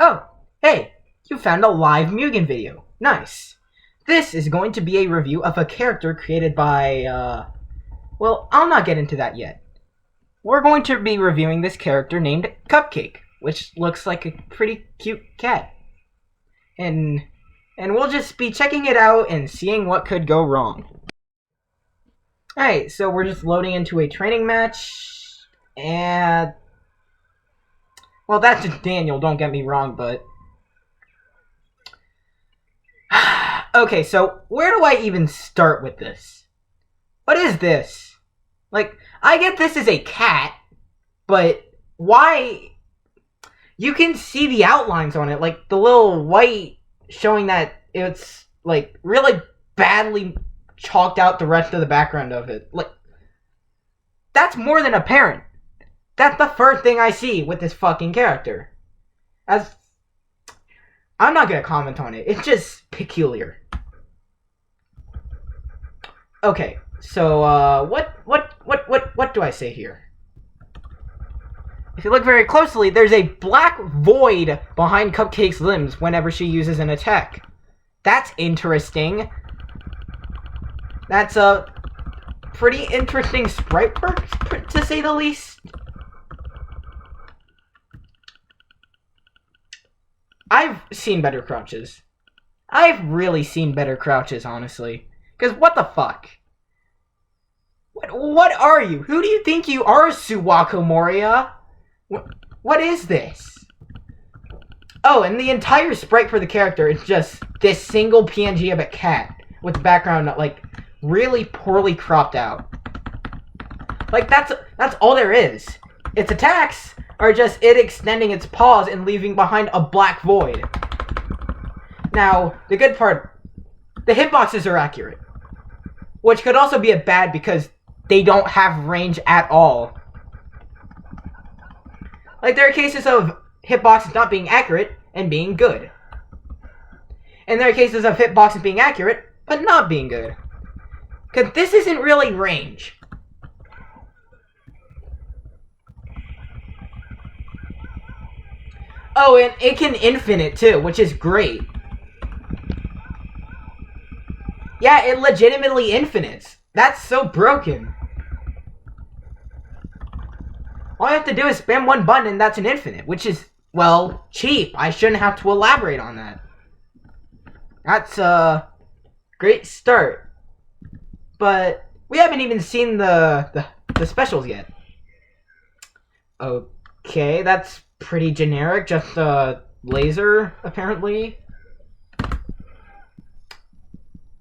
Oh, hey, you found a live Mugen video. Nice. This is going to be a review of a character created by, well, I'll not get into that yet. We're going to be reviewing this character named Cupcake, which looks like a pretty cute cat. And we'll just be checking it out and seeing what could go wrong. Alright, so we're just loading into a training match, and... well, that's just Daniel, don't get me wrong, but... okay, so where do I even start with this? What is this? Like, I get this is a cat, but why... you can see the outlines on it, like the little white showing that it's, like, really badly chalked out the rest of the background of it. Like, that's more than apparent. That's the first thing I see with this fucking character. I'm not gonna comment on it. It's just peculiar. Okay, so what do I say here? If you look very closely, there's a black void behind Cupcake's limbs whenever she uses an attack. That's interesting. That's a pretty interesting sprite work, to say the least. I've seen better crouches. I've really seen better crouches, honestly. Because what the fuck? What are you? Who do you think you are, Suwako Moria? What is this? Oh, and the entire sprite for the character is just this single PNG of a cat with the background, like, really poorly cropped out. Like, that's all there is. Its attacks are just it extending its paws and leaving behind a black void. Now, the good part, the hitboxes are accurate. Which could also be a bad because they don't have range at all. Like, there are cases of hitboxes not being accurate and being good. And there are cases of hitboxes being accurate, but not being good. Because this isn't really range. Oh, and it can infinite too, which is great. Yeah, it legitimately infinites. That's so broken. All I have to do is spam one button and that's an infinite, which is, well, cheap. I shouldn't have to elaborate on that. That's a great start. But we haven't even seen the specials yet. Okay, that's pretty generic. Just a laser, apparently.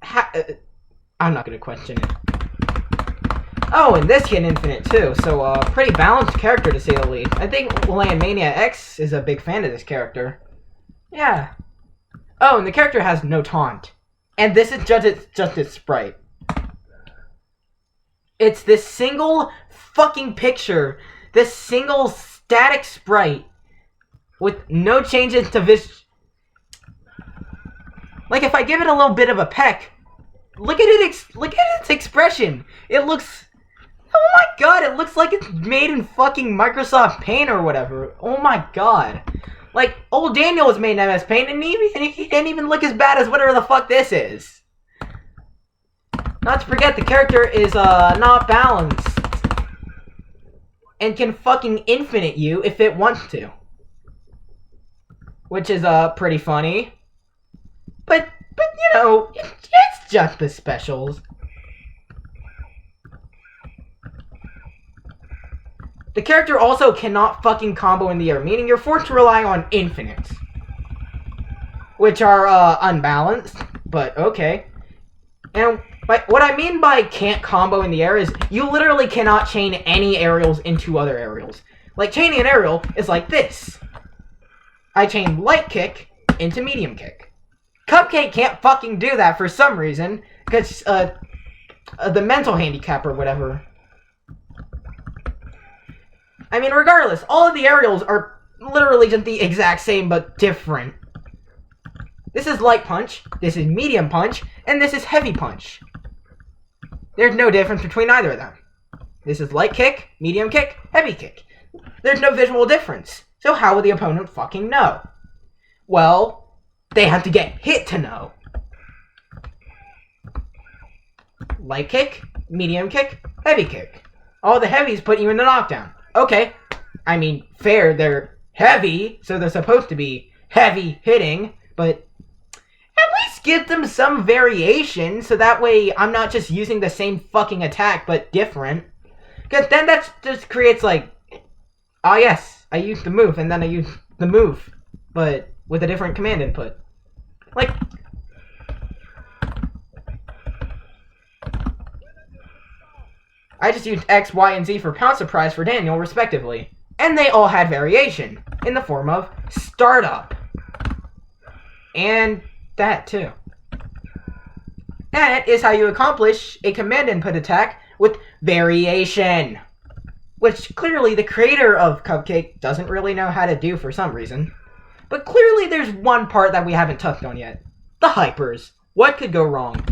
I'm not going to question it. Oh, and this can infinite too, so pretty balanced character to say the least. I think Mania X is a big fan of this character. Yeah. Oh, and the character has no taunt. And this is just its sprite. It's this single fucking picture, this single static sprite with no changes to like, if I give it a little bit of a peck, look at its expression. It looks, oh my god, it looks like it's made in fucking Microsoft Paint or whatever. Oh my god. Like, old Daniel was made in MS Paint and he didn't even look as bad as whatever the fuck this is. Not to forget, the character is not balanced and can fucking infinite you if it wants to, which is pretty funny. But you know, it's just the specials. The character also cannot fucking combo in the air, meaning you're forced to rely on infinites, which are unbalanced, but okay. And what I mean by can't combo in the air is you literally cannot chain any aerials into other aerials. Like, chaining an aerial is like this. I chain light kick into medium kick. Cupcake can't fucking do that for some reason, because the mental handicap or whatever. I mean, regardless, all of the aerials are literally just the exact same, but different. This is light punch, this is medium punch, and this is heavy punch. There's no difference between either of them. This is light kick, medium kick, heavy kick. There's no visual difference. So how would the opponent fucking know? Well, they have to get hit to know. Light kick, medium kick, heavy kick. All the heavies put you in the knockdown. Okay. I mean, fair, they're heavy, so they're supposed to be heavy hitting, but at least give them some variation, so that way I'm not just using the same fucking attack, but different. Because then that just creates like, oh yes, I used the move, and then I used the move, but with a different command input. Like, I just used X, Y, and Z for Pound Surprise for Daniel, respectively. And they all had variation, in the form of Startup. And that, too. That is how you accomplish a command input attack with variation. Which, clearly, the creator of Cupcake doesn't really know how to do for some reason. But clearly there's one part that we haven't touched on yet. The hypers. What could go wrong?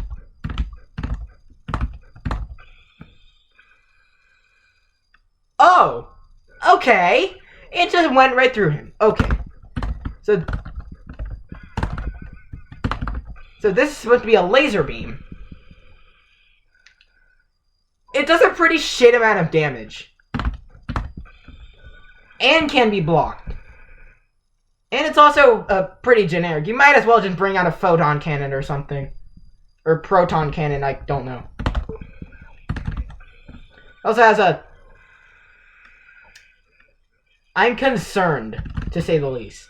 Oh! Okay! It just went right through him. Okay. So this is supposed to be a laser beam. It does a pretty shit amount of damage. And can be blocked. And it's also pretty generic. You might as well just bring out a photon cannon or something. Or proton cannon, I don't know. Also has a... I'm concerned, to say the least.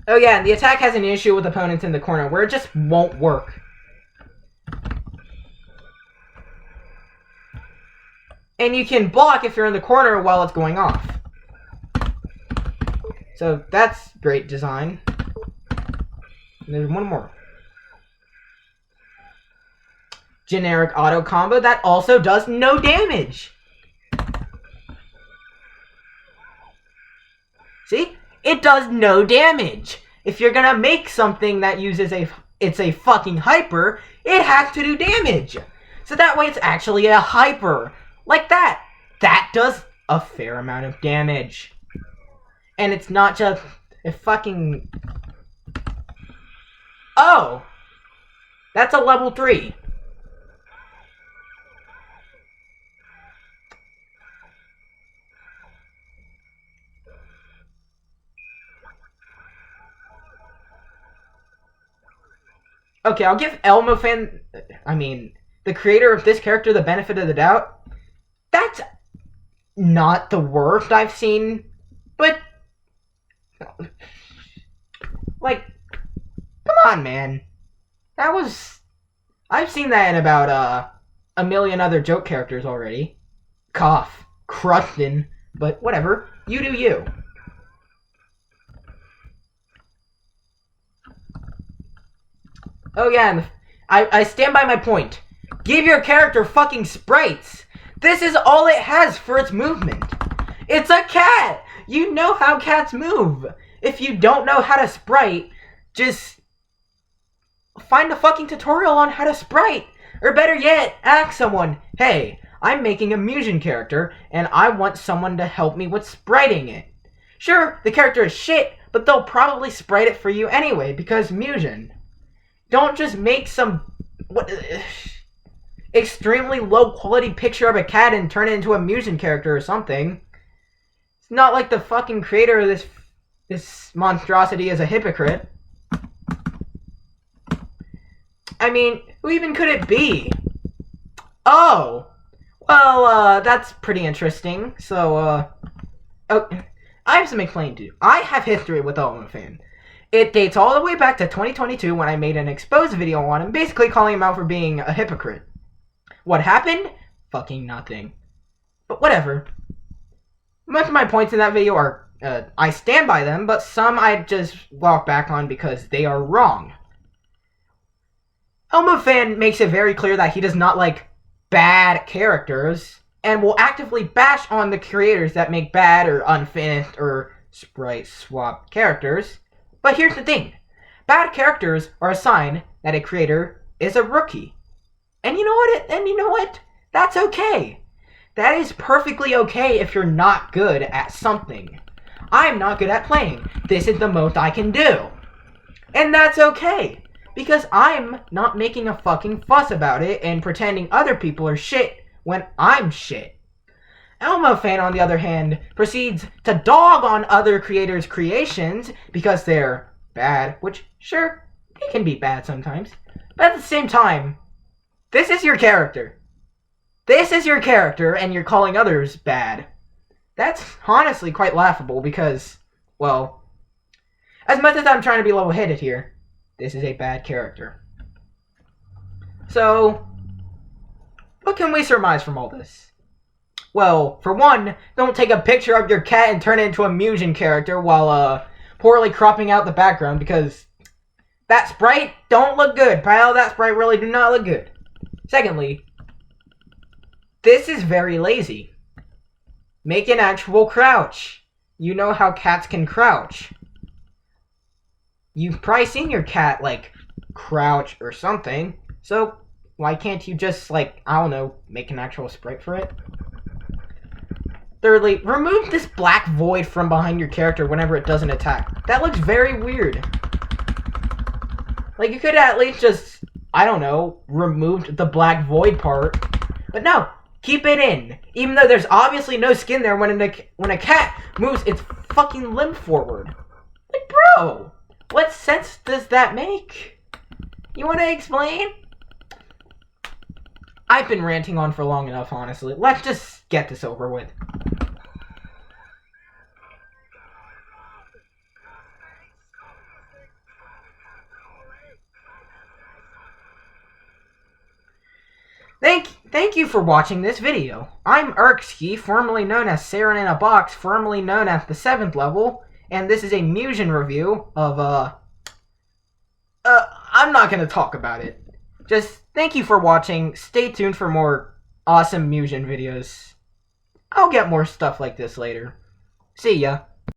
Oh yeah, and the attack has an issue with opponents in the corner, where it just won't work. And you can block if you're in the corner while it's going off. So that's great design. And there's one more. Generic auto combo that also does no damage. See? It does no damage. If you're gonna make something that uses it's a fucking hyper, it has to do damage. So that way it's actually a hyper. Like that. That does a fair amount of damage. And it's not just a fucking... Oh! That's a level 3. Okay, I'll give the creator of this character, the benefit of the doubt. That's not the worst I've seen, but... Like, come on, man. That was... I've seen that in about, a million other joke characters already. Cough. Crustin. But whatever. You do you. Oh yeah, and I stand by my point. Give your character fucking sprites. This is all it has for its movement. It's a cat. You know how cats move. If you don't know how to sprite, just find a fucking tutorial on how to sprite. Or better yet, ask someone, hey, I'm making a Musion character, and I want someone to help me with spriting it. Sure, the character is shit, but they'll probably sprite it for you anyway, because Musion. Don't just make some extremely low quality picture of a cat and turn it into a Musion character or something. It's not like the fucking creator of this monstrosity is a hypocrite. I mean, who even could it be? Oh! Well, that's pretty interesting. So, oh, I have some explaining to do. I have history with ElmoFan. It dates all the way back to 2022 when I made an exposed video on him, basically calling him out for being a hypocrite. What happened? Fucking nothing. But whatever. Most of my points in that video are, I stand by them, but some I just walk back on because they are wrong. ElmoFan makes it very clear that he does not like bad characters, and will actively bash on the creators that make bad or unfinished or sprite swap characters. But here's the thing. Bad characters are a sign that a creator is a rookie. And you know what? That's okay. That is perfectly okay if you're not good at something. I'm not good at playing. This is the most I can do. And that's okay. Because I'm not making a fucking fuss about it and pretending other people are shit when I'm shit. ElmoFan, on the other hand, proceeds to dog on other creators' creations because they're bad, which, sure, they can be bad sometimes. But at the same time, this is your character. This is your character, and you're calling others bad. That's honestly quite laughable because, well, as much as I'm trying to be level-headed here, this is a bad character. So, what can we surmise from all this? Well, for one, don't take a picture of your cat and turn it into a Musion character while, poorly cropping out the background because that sprite don't look good, pal. That sprite really do not look good. Secondly, this is very lazy. Make an actual crouch. You know how cats can crouch. You've probably seen your cat, like, crouch or something. So, why can't you just, like, I don't know, make an actual sprite for it? Thirdly, remove this black void from behind your character whenever it doesn't attack. That looks very weird. Like, you could at least just, I don't know, removed the black void part. But no, keep it in. Even though there's obviously no skin there when a cat moves its fucking limb forward. Like, bro, what sense does that make? You want to explain? I've been ranting on for long enough, honestly. Let's just get this over with. Thank you for watching this video. I'm Arcski, formerly known as Saren in a Box, formerly known as the 7th level, and this is a Musion review of, I'm not gonna talk about it. Just thank you for watching. Stay tuned for more awesome Musion videos. I'll get more stuff like this later. See ya.